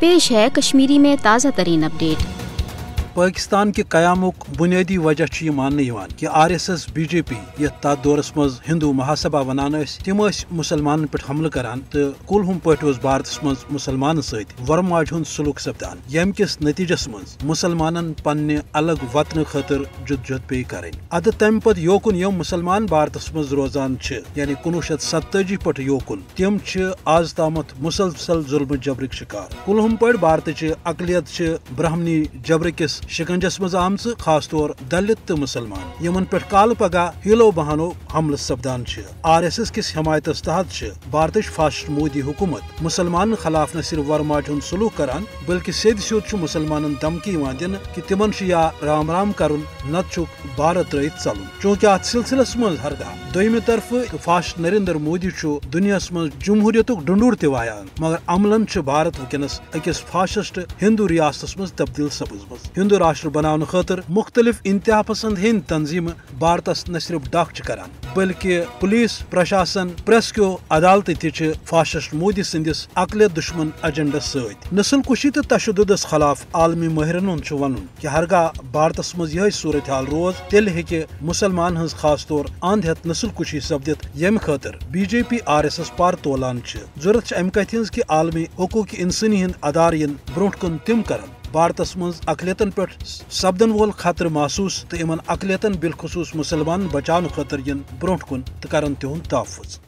पेश है कश्मीरी में ताज़ा तरीन अपडेट। पाकिस्तान के क़यामुक बुनियादी वजह मानने कि RSS BJP यथ तथ दौरस मज हिंदू महासभा वनान तिम मुसलमान पे हमल करान तो कुलहुम पे भारत मज मुसलमान सत वरमाज हुंद सलूक सपदान यम किस नतीजस मज मुसलमान पन्ने अलग वतन खतर जुद पे करें। अद तम पत योकुन यम मुसलमान भारत मज रोजान यानी 1947 पे योकुन तिम आज तामत मुसलसल जुल्म जबरक शिकार। कुलहुम पे भारत अकलियत ब्राह्मणी जबर किस शिकंजस मज आम खास तौर दलित तो मुसलमान यमन पे काल पगह हिलो बहानो हमल सपदान। RSS किस हिमायत तहत भारत फाशिस्ट मोदी हुकूमत मुसलमान खिलाफ न सिर्फ वरमाज हुंद सलूक करान बल्कि सेद सियोद मुसलमान धमकी दिन कि तिमन या राम राम करुन नत भारत त्रयित चलुन। चूंकि अत सिलसिलस मज हरगह दोयम तरफ फाशिस्ट नरेंद्र मोदी दुनिया मज जमहूरियत डुंडूर तवायान मगर अमलन भारत वनस अकिस फाशिस्ट हिंदू रियासत मज तब्दील सपजमज। हिंदू राष्ट्र बनाने खतर मुख्तलिफ इंतहा पसंद हिंद तंजीम भारत न सिर्फ डाक करान बल्कि पुलिस प्रशासन प्रेस क्यों अदालत ति फाशिस्ट मोदी संदिस अकलियत दुश्मन एजेंडस सत नस्ल कुशी तो तशद्दुदस खिलाफ आलमी माहिरन वन कि हरगह भारत मज यह सूरत हाल रोज तेल हेके मुसलमान हज खास तौर अंध हेत नस्ल कुशी सपदित यम खतर BJP RSS पार तोलान जरूरत अमि कथ कि आलमी हकूक इंसानी हिंद अदार इन ब्रोट कुन तिम करन भारत मज अकलियतन पे सपदन वोल खतर महसूस तो इन अकलियतन बिलखसूस मुसलमान बचाने खतर इन ब्रोट कुन तो करन तिहुंद तहफ़्फ़ुज़।